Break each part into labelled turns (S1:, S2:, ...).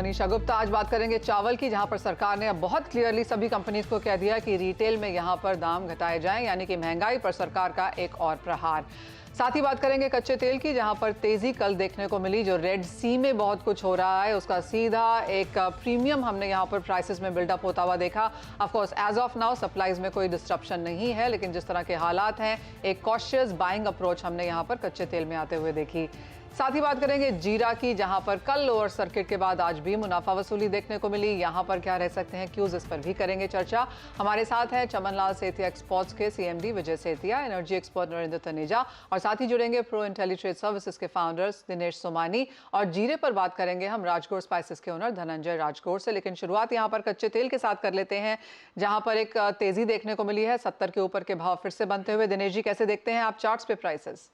S1: मनीषा गुप्ता। आज बात करेंगे चावल की, जहां पर सरकार ने अब बहुत क्लियरली सभी कंपनीज को कह दिया कि रिटेल में यहां पर दाम घटाए जाएं, यानी कि महंगाई पर सरकार का एक और प्रहार। साथ ही बात करेंगे कच्चे तेल की, जहां पर तेजी कल देखने को मिली। जो रेड सी में बहुत कुछ हो रहा है उसका सीधा एक प्रीमियम हमने यहां पर प्राइसेस में बिल्डअप होता हुआ देखा। Of course as of now supplies में कोई डिस्ट्रप्शन नहीं है, लेकिन जिस तरह के हालात हैं, एक कॉशियस बाइंग अप्रोच हमने यहां पर कच्चे तेल में आते हुए देखी। साथ ही बात करेंगे जीरा की, जहां पर कल लोअर सर्किट के बाद आज भी मुनाफा वसूली देखने को मिली। यहां पर क्या रह सकते हैं क्यूज, इस पर भी करेंगे चर्चा। हमारे साथ हैं चमनलाल सेठिया एक्सपोर्ट्स के सीएमडी विजय सेठिया, एनर्जी एक्सपर्ट नरेंद्र तनेजा, और साथ ही जुड़ेंगे प्रो इंटेलिट्रेड सर्विसेज के फाउंडर्स दिनेश सोमानी। और जीरे पर बात करेंगे हम राजगौर स्पाइसेस के ओनर धनंजय राजगौर से। लेकिन शुरुआत यहां पर कच्चे तेल के साथ कर लेते हैं, जहां पर एक तेजी देखने को मिली है। 70 के ऊपर के भाव फिर से बनते हुए। दिनेश जी, कैसे देखते हैं आप चार्ट्स पे प्राइसेस?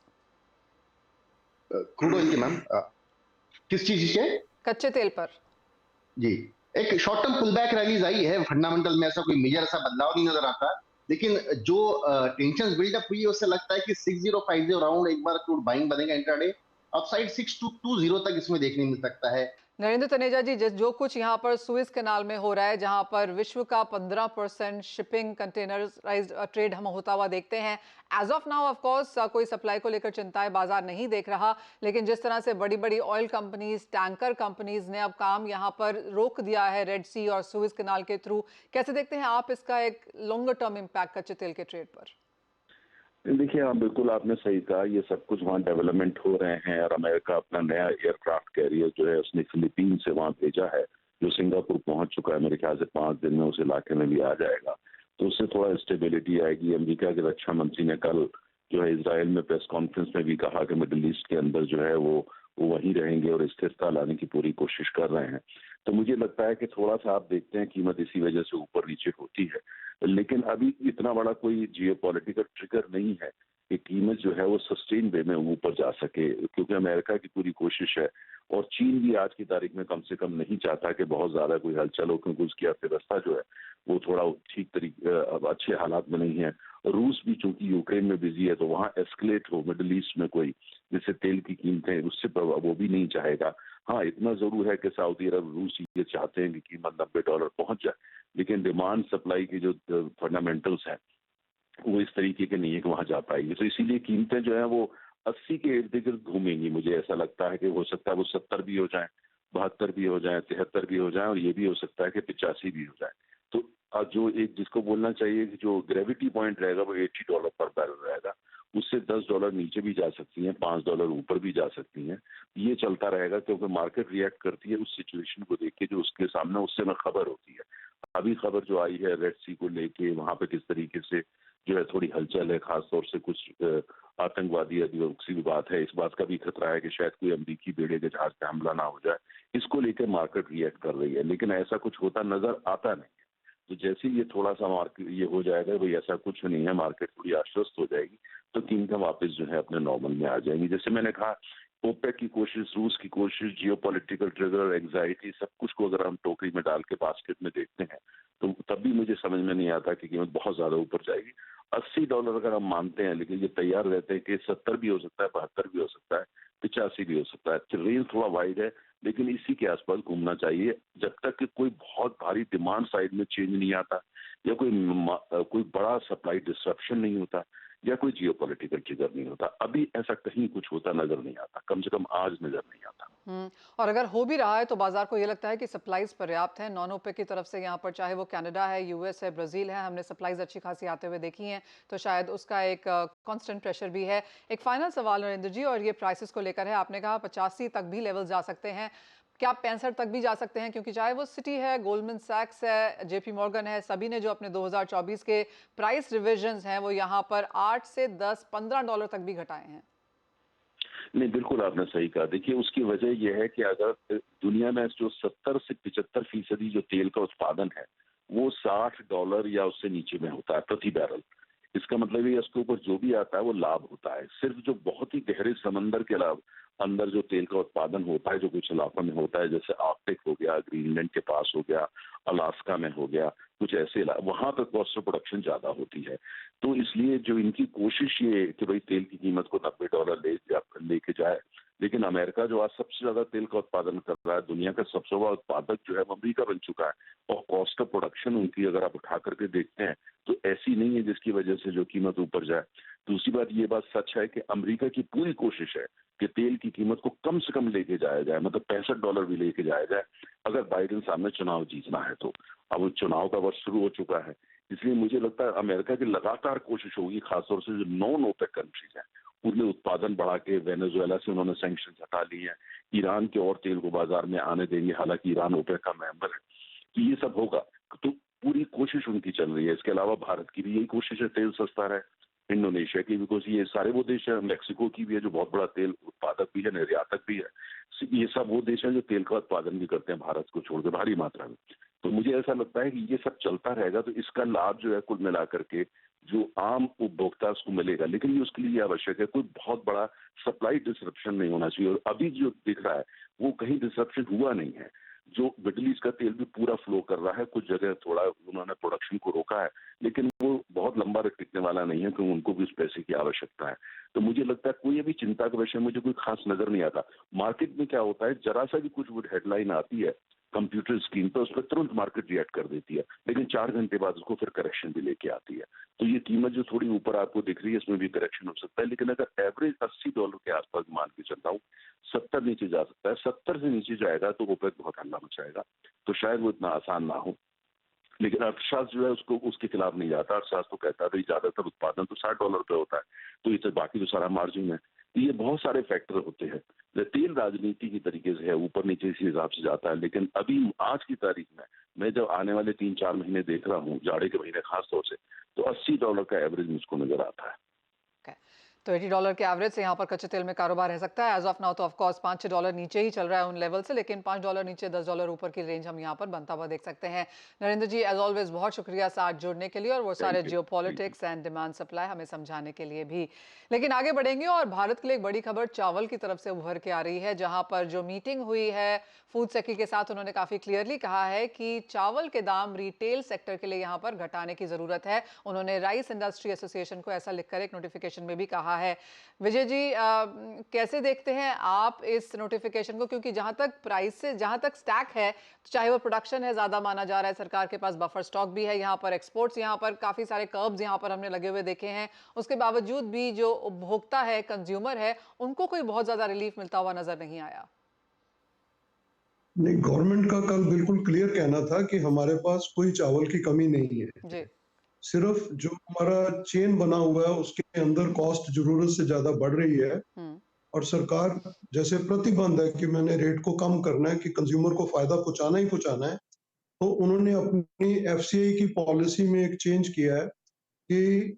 S2: क्रूड ऑयल की मैम, किस चीज के?
S1: कच्चे तेल पर
S2: जी, एक शॉर्ट टर्म पुलबैक रैलीज आई है। फंडामेंटल में ऐसा कोई मेजर ऐसा बदलाव नहीं नजर आता, लेकिन जो टेंशन बिल्डअप हुई है उससे लगता है कि 6050 अराउंड एक बार क्रूड बाइंग बनेगा इंट्राडे। अपसाइड 6220 तक इसमें देखने मिल सकता है।
S1: नरेंद्र तनेजा जी, जो कुछ यहाँ पर सुएज कैनाल में हो रहा है, जहां पर विश्व का 15% शिपिंग कंटेनराइज्ड ट्रेड हम होता हुआ देखते हैं। As of now of course कोई सप्लाई को लेकर चिंताएं बाजार नहीं देख रहा, लेकिन जिस तरह से बड़ी बड़ी ऑयल कंपनीज, टैंकर कंपनीज ने अब काम यहाँ पर रोक दिया है रेड सी और सुएज कैनाल के थ्रू, कैसे देखते हैं आप इसका एक लॉन्गर टर्म इम्पैक्ट कच्चे तेल के ट्रेड पर?
S3: देखिए, हाँ बिल्कुल आपने सही कहा। ये सब कुछ वहाँ डेवलपमेंट हो रहे हैं और अमेरिका अपना नया एयरक्राफ्ट कैरियर जो है उसने फिलीपीन से वहाँ भेजा है, जो सिंगापुर पहुंच चुका है। मेरे ख्याल से 5 दिन में उस इलाके में भी आ जाएगा, तो उससे थोड़ा स्टेबिलिटी आएगी। अमेरिका के रक्षा मंत्री ने कल जो है इजराइल में प्रेस कॉन्फ्रेंस में भी कहा कि मिडिल ईस्ट के अंदर जो है वो वहीं रहेंगे और स्थिरता लाने की पूरी कोशिश कर रहे हैं। तो मुझे लगता है कि थोड़ा सा आप देखते हैं कीमत इसी वजह से ऊपर नीचे होती है, लेकिन अभी इतना बड़ा कोई जियोपॉलिटिकल ट्रिगर नहीं है कि कीमत जो है वो सस्टेन वे में ऊपर जा सके, क्योंकि अमेरिका की पूरी कोशिश है और चीन भी आज की तारीख में कम से कम नहीं चाहता कि बहुत ज्यादा कोई हलचल हो, क्योंकि उसकी अर्थव्यवस्था जो है वो थोड़ा ठीक तरीके अब अच्छे हालात में नहीं है। रूस भी चूंकि यूक्रेन में बिजी है, तो वहाँ एस्केलेट हो मिडिल ईस्ट में कोई जैसे तेल की कीमतें, उससे वो भी नहीं चाहेगा। हाँ, इतना जरूर है कि सऊदी अरब, रूस ये चाहते हैं कि कीमत $90 पहुंच जाए, लेकिन डिमांड सप्लाई की जो फंडामेंटल्स हैं वो इस तरीके के नहीं है कि वहां जा पाएगी। तो इसीलिए कीमतें जो है वो 80 के इर्द गिर्द घूमेंगी। मुझे ऐसा लगता है कि हो सकता है वो 70 भी हो जाए, 72 भी हो जाए, 73 भी हो जाए, और ये भी हो सकता है कि 85 भी हो जाए। तो जो एक जिसको बोलना चाहिए कि जो ग्रेविटी पॉइंट रहेगा वो $80 पर बैरल रहेगा। उससे $10 नीचे भी जा सकती हैं, $5 ऊपर भी जा सकती हैं। ये चलता रहेगा, क्योंकि मार्केट रिएक्ट करती है उस सिचुएशन को देख के जो उसके सामने उससे में खबर होती है। अभी खबर जो आई है रेड सी को लेके, वहां पे किस तरीके से जो है थोड़ी हलचल है, खासतौर से कुछ आतंकवादी की भी बात है। इस बात का भी खतरा है कि शायद कोई अमरीकी बेड़े के जहाज पे हमला ना हो जाए। इसको लेकर मार्केट रिएक्ट कर रही है, लेकिन ऐसा कुछ होता नजर आता नहीं है। तो जैसे ये थोड़ा सा मार्केट ये हो जाएगा, भाई ऐसा कुछ नहीं है, मार्केट थोड़ी आश्वस्त हो जाएगी, तो कीमतें वापस जो है अपने नॉर्मल में आ जाएंगी। जैसे मैंने कहा, ओपेक की कोशिश, रूस की कोशिश, जियोपॉलिटिकल ट्रिगर, एंग्जाइटी, सब कुछ को अगर हम टोकरी में डाल के बास्केट में देखते हैं, तो तब भी मुझे समझ में नहीं आता कि कीमत बहुत ज्यादा ऊपर जाएगी। $80 अगर हम मानते हैं, लेकिन ये तैयार रहते हैं कि 70 भी हो सकता है, 72 भी हो सकता है, 85 भी हो सकता है। तो रेंज थोड़ा वाइड है, लेकिन इसी के आसपास घूमना चाहिए जब तक कि कोई बहुत भारी डिमांड साइड में चेंज नहीं आता, या कोई बड़ा सप्लाई डिस्ट्रप्शन नहीं होता, या कोई जियोपॉलिटिकल ट्रिगर नहीं होता। अभी ऐसा कहीं कुछ होता नजर नहीं आता, कम से कम आज नजर नहीं आता।
S1: और अगर हो भी रहा है तो बाजार को ये लगता है कि सप्लाईज पर्याप्त है नॉन ओपेक की तरफ से। यहाँ पर चाहे वो कनाडा है, यूएस है, ब्राजील है, हमने सप्लाईज अच्छी खासी आते हुए देखी हैं, तो शायद उसका एक कांस्टेंट प्रेशर भी है। एक फाइनल सवाल नरेंद्र जी, और ये प्राइसेस को लेकर है। आपने कहा 85 तक भी लेवल जा सकते हैं, क्या 65 तक भी जा सकते हैं? क्योंकि चाहे वो सिटी है, गोल्डमैन सैक्स है, जेपी मॉर्गन है, सभी ने जो अपने 2024 के प्राइस रिविजन्स हैं वो यहाँ पर 8 से 10, $15 तक भी घटाए हैं।
S3: नहीं, बिल्कुल आपने सही कहा। देखिए, उसकी वजह यह है कि अगर दुनिया में जो 70 से 75% जो तेल का उत्पादन है वो $60 या उससे नीचे में होता है प्रति बैरल। इसका मतलब है इसके ऊपर जो भी आता है वो लाभ होता है। सिर्फ जो बहुत ही गहरे समंदर के लाभ अंदर जो तेल का उत्पादन होता है, जो कुछ इलाकों में होता है, जैसे आर्कटिक हो गया, ग्रीनलैंड के पास हो गया, अलास्का में हो गया, कुछ ऐसे वहां पर कॉस्ट ऑफ प्रोडक्शन ज्यादा होती है। तो इसलिए जो इनकी कोशिश ये कि भाई तेल की कीमत को $90 लेके जाए, लेकिन अमेरिका जो आज सबसे ज्यादा तेल का उत्पादन कर रहा है, दुनिया का सबसे बड़ा उत्पादक जो है वो अमेरिका बन चुका है, और कॉस्ट ऑफ प्रोडक्शन उनकी अगर आप उठा करके देखते हैं तो ऐसी नहीं है जिसकी वजह से जो कीमत ऊपर जाए। दूसरी बात, ये बात सच है कि अमेरिका की पूरी कोशिश है कि तेल की कीमत को कम से कम लेके जाया जाए, मतलब $65 भी लेके जाया जाए, अगर बाइडेन सामने चुनाव जीतना है तो। अब वो चुनाव का वर्ष शुरू हो चुका है, इसलिए मुझे लगता है अमेरिका की लगातार कोशिश होगी, खासतौर से जो नॉन ओपेक कंट्रीज हैं उनमें उत्पादन बढ़ा के, वेनेजुएला से उन्होंने सैंक्शन हटा लिए हैं, ईरान के और तेल को बाजार में आने देंगे, हालांकि ईरान ओपेक का मेंबर है, तो ये सब होगा। तो पूरी कोशिश उनकी चल रही है। इसके अलावा भारत की भी यही कोशिश है तेल सस्ता रहे, इंडोनेशिया की, बिकॉज ये सारे वो देश है, मेक्सिको की भी है जो बहुत बड़ा तेल उत्पादक भी है, निर्यातक भी है। ये सब वो देश हैं जो तेल का उत्पादन भी करते हैं भारत को छोड़कर भारी मात्रा में। तो मुझे ऐसा लगता है कि ये सब चलता रहेगा, तो इसका लाभ जो है कुल मिलाकर के जो आम उपभोक्ता उसको मिलेगा, लेकिन ये उसके लिए आवश्यक है कोई बहुत बड़ा सप्लाई डिसरप्शन नहीं होना चाहिए। और अभी जो दिख रहा है वो कहीं डिसरप्शन हुआ नहीं है। जो मिडिल ईस्ट का तेल भी पूरा फ्लो कर रहा है, कुछ जगह थोड़ा उन्होंने प्रोडक्शन को रोका है, लेकिन वो बहुत लंबा टिकने वाला नहीं है क्योंकि उनको भी उस पैसे की आवश्यकता है। तो मुझे लगता है कोई अभी चिंता का विषय मुझे कोई खास नजर नहीं आता। मार्केट में क्या होता है, जरा सा भी कुछ हेडलाइन आती है कंप्यूटर स्क्रीन पर, उस पर तुरंत मार्केट रिएक्ट कर देती है, लेकिन 4 घंटे बाद उसको फिर करेक्शन भी लेके आती है। तो ये कीमत जो थोड़ी ऊपर आपको दिख रही है, इसमें भी करेक्शन हो सकता है, लेकिन अगर एवरेज $80 के आसपास मान के चलता हूँ, 70 नीचे जा सकता है। 70 से नीचे जाएगा तो ओपेक बहुत हल्ला मचाएगा, तो शायद वो इतना आसान ना हो। लेकिन अर्थशास्त्र जो है उसको उसके खिलाफ नहीं जाता। अर्थशास्त्र तो कहता है भाई ज्यादातर उत्पादन तो $60 पे होता है, तो ये तो बाकी तो सारा मार्जिन है। तो ये बहुत सारे फैक्टर होते हैं। तेल राजनीति की तरीके से है, ऊपर नीचे इसी हिसाब से जाता है, लेकिन अभी आज की तारीख में मैं जब आने वाले 3-4 महीने देख रहा हूँ, जाड़े के महीने खास तौर से, तो $80 का एवरेज मुझको नजर आता है।
S1: Okay. तो $80 के एवरेज से यहाँ पर कच्चे तेल में कारोबार रह सकता है। एज ऑफ नाउ तो ऑफ कोर्स $5-6 नीचे ही चल रहा है उन लेवल से, लेकिन $5 नीचे $10 ऊपर की रेंज हम यहाँ पर बनता हुआ देख सकते हैं। नरेंद्र जी, एज ऑलवेज बहुत शुक्रिया साथ जुड़ने के लिए और वो सारे जियोपॉलिटिक्स एंड डिमांड सप्लाई हमें समझाने के लिए भी। लेकिन आगे बढ़ेंगे और भारत के लिए एक बड़ी खबर चावल की तरफ से उभर के आ रही है, जहाँ पर जो मीटिंग हुई है फूड सेक्रेटरी के साथ, उन्होंने काफी क्लियरली कहा है कि चावल के दाम रिटेल सेक्टर के लिए यहाँ पर घटाने की जरूरत है। उन्होंने राइस इंडस्ट्री एसोसिएशन को ऐसा लिखकर एक नोटिफिकेशन में भी कहा है। विजय जी, कैसे देखते हैं आप इस नोटिफिकेशन को, क्योंकि जहां तक प्राइस से जहां तक स्टैक है, तो चाहे वो प्रोडक्शन है ज्यादा माना जा रहा है, सरकार के पास बफर स्टॉक भी है, यहाँ पर एक्सपोर्ट्स, यहाँ पर काफी सारे कर्ब्स यहाँ पर हमने लगे हुए देखे हैं, उसके बावजूद भी जो उपभोक्ता है, कंज्यूमर है, उनको कोई बहुत ज्यादा रिलीफ मिलता हुआ नजर नहीं आया।
S4: नहीं, गवर्नमेंट का कल बिल्कुल क्लियर कहना था कि हमारे पास कोई चावल की कमी नहीं है।
S1: जी।
S4: सिर्फ जो हमारा चेन बना हुआ है उसके अंदर कॉस्ट जरूरत से ज्यादा बढ़ रही है, और सरकार जैसे प्रतिबंध है कि मैंने रेट को कम करना है, कि कंज्यूमर को फायदा पहुंचाना ही पहुंचाना है, तो उन्होंने अपनी एफसीआई की पॉलिसी में एक चेंज किया है कि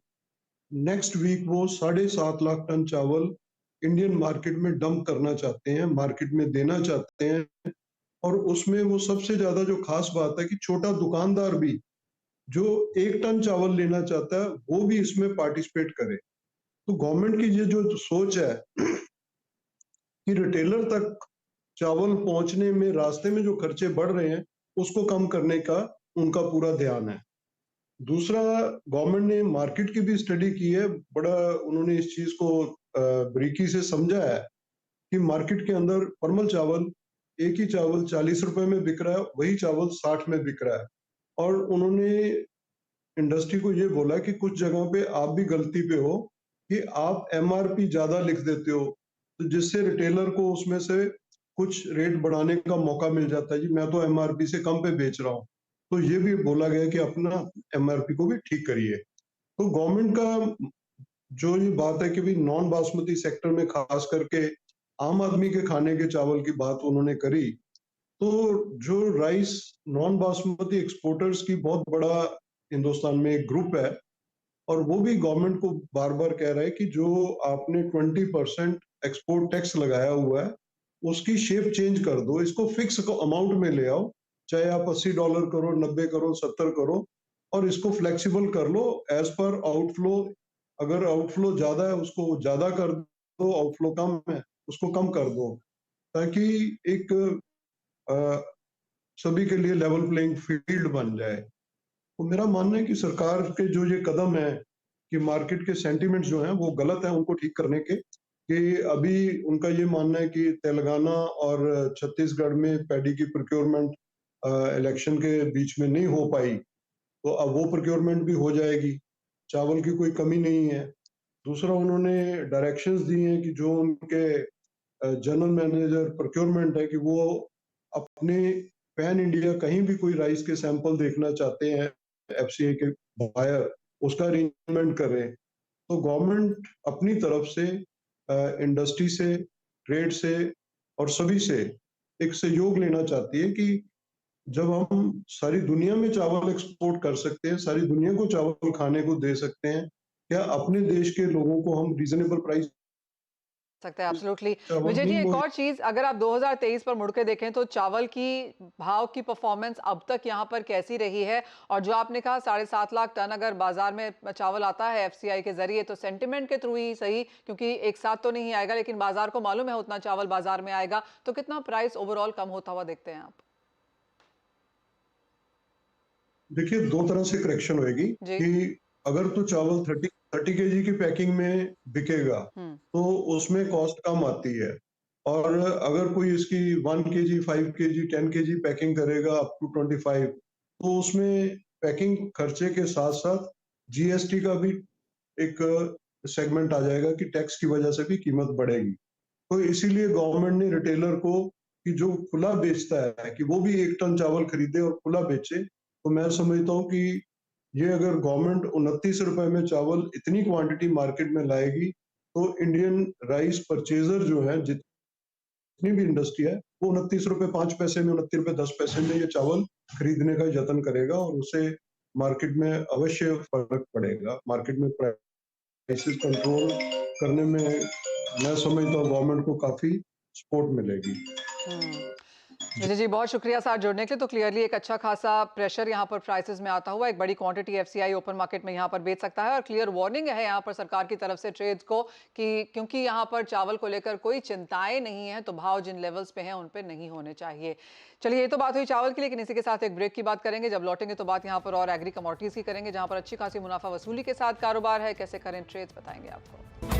S4: नेक्स्ट वीक वो 7.5 लाख टन चावल इंडियन मार्केट में डंप करना चाहते हैं, मार्केट में देना चाहते हैं। और उसमें वो सबसे ज्यादा जो खास बात है कि छोटा दुकानदार भी जो 1 टन चावल लेना चाहता है वो भी इसमें पार्टिसिपेट करे। तो गवर्नमेंट की ये जो सोच है कि रिटेलर तक चावल पहुंचने में रास्ते में जो खर्चे बढ़ रहे हैं उसको कम करने का उनका पूरा ध्यान है। दूसरा, गवर्नमेंट ने मार्केट की भी स्टडी की है, बड़ा उन्होंने इस चीज को बारीकी से समझा है कि मार्केट के अंदर परमल चावल, एक ही चावल 40 रुपए में बिक रहा है, वही चावल 60 में बिक रहा है। और उन्होंने इंडस्ट्री को ये बोला कि कुछ जगहों पे आप भी गलती पे हो कि आप एमआरपी ज्यादा लिख देते हो, तो जिससे रिटेलर को उसमें से कुछ रेट बढ़ाने का मौका मिल जाता है, जी मैं तो एमआरपी से कम पे बेच रहा हूँ। तो ये भी बोला गया कि अपना एमआरपी को भी ठीक करिए। तो गवर्नमेंट का जो ये बात है कि भी नॉन बासमती सेक्टर में खास करके आम आदमी के खाने के चावल की बात उन्होंने करी, तो जो राइस नॉन बासमती एक्सपोर्टर्स की बहुत बड़ा हिंदुस्तान में एक ग्रुप है, और वो भी गवर्नमेंट को बार बार कह रहा है कि जो आपने 20% एक्सपोर्ट टैक्स लगाया हुआ है उसकी शेप चेंज कर दो, इसको फिक्स अमाउंट में ले आओ, चाहे आप $80 करो, 90 करो, 70 करो, और इसको फ्लेक्सिबल कर लो एज पर आउटफ्लो। अगर आउटफ्लो ज्यादा है उसको ज्यादा कर दो, आउटफ्लो कम है उसको कम कर दो, ताकि एक सभी के लिए लेवल प्लेइंग फील्ड बन जाए। तो मेरा मानना है कि सरकार के जो ये कदम है कि मार्केट के सेंटीमेंट्स जो हैं वो गलत हैं, उनको ठीक करने के, कि अभी उनका ये मानना है कि तेलंगाना और छत्तीसगढ़ में पैडी की प्रोक्योरमेंट इलेक्शन के बीच में नहीं हो पाई, तो अब वो प्रोक्योरमेंट भी हो जाएगी। चावल की कोई कमी नहीं है। दूसरा, उन्होंने डायरेक्शंस दी हैं कि जो उनके जनरल मैनेजर प्रोक्योरमेंट है कि वो अपने पैन इंडिया कहीं भी कोई राइस के सैंपल देखना चाहते हैं एफसीआई के बायर, उसका अरेंजमेंट करें। तो गवर्नमेंट अपनी तरफ से इंडस्ट्री से, ट्रेड से और सभी से एक सहयोग लेना चाहती है कि जब हम सारी दुनिया में चावल एक्सपोर्ट कर सकते हैं, सारी दुनिया को चावल खाने को दे सकते हैं, क्या अपने देश के लोगों को हम रीजनेबल प्राइस
S1: सकता है एब्सोल्युटली।
S4: चावल
S1: विजय जी,
S4: नहीं
S1: एक
S4: मुहैया
S1: और चीज, अगर आप 2023 पर मुड़ के देखें तो चावल की भाव की परफॉर्मेंस अब तक यहाँ पर कैसी रही है? और जो आपने कहा 7.5 लाख टन अगर बाजार में चावल आता है एफसीआई के जरिए, तो सेंटिमेंट के थ्रू ही सही, क्योंकि एक साथ तो नहीं आएगा, लेकिन बाजार को मालूम है उतना चावल बाजार में आएगा, तो कितना प्राइस ओवरऑल कम होता हुआ देखते हैं आप?
S4: देखिए, दो तरह से करेक्शन होएगी
S1: जी।
S4: कि अगर तो चावल 30 केजी की पैकिंग में बिकेगा तो उसमें कॉस्ट कम आती है, और अगर कोई इसकी 1 केजी, 5 केजी, 10 केजी पैकिंग करेगा अप टू 25, तो उसमें पैकिंग खर्चे के साथ साथ जीएसटी का भी एक सेगमेंट आ जाएगा कि टैक्स की वजह से भी कीमत बढ़ेगी। तो इसीलिए गवर्नमेंट ने रिटेलर को कि जो खुला बेचता है कि वो भी 1 टन चावल खरीदे और खुला बेचे। तो मैं समझता हूँ कि ये अगर गवर्नमेंट 29 रुपए में चावल इतनी क्वांटिटी मार्केट में लाएगी, तो इंडियन राइस परचेजर जो है, जितनी भी इंडस्ट्री है, वो 29 रुपए 5 पैसे में, 29 रुपए 10 पैसे में ये चावल खरीदने का यत्न करेगा, और उससे मार्केट में अवश्य फर्क पड़ेगा। मार्केट में प्राइसेस कंट्रोल करने में मैं समझता हूँ गवर्नमेंट को काफी सपोर्ट मिलेगी।
S1: विजय जी, बहुत शुक्रिया साथ जुड़ने के लिए। तो क्लियरली एक अच्छा खासा प्रेशर यहाँ पर प्राइसेस में आता हुआ, एक बड़ी क्वांटिटी एफसीआई ओपन मार्केट में यहाँ पर बेच सकता है, और क्लियर वार्निंग है यहाँ पर सरकार की तरफ से ट्रेड्स को कि क्योंकि यहाँ पर चावल को लेकर कोई चिंताएं नहीं है, तो भाव जिन लेवल्स पे हैं उन पे नहीं होने चाहिए। चलिए, ये तो बात हुई चावल की, लेकिन इसी के साथ एक ब्रेक की बात करेंगे। जब लौटेंगे तो बात यहाँ पर और एग्री कमोडिटीज की करेंगे, जहाँ पर अच्छी खासी मुनाफा वसूली के साथ कारोबार है, कैसे करें ट्रेड्स बताएंगे आपको।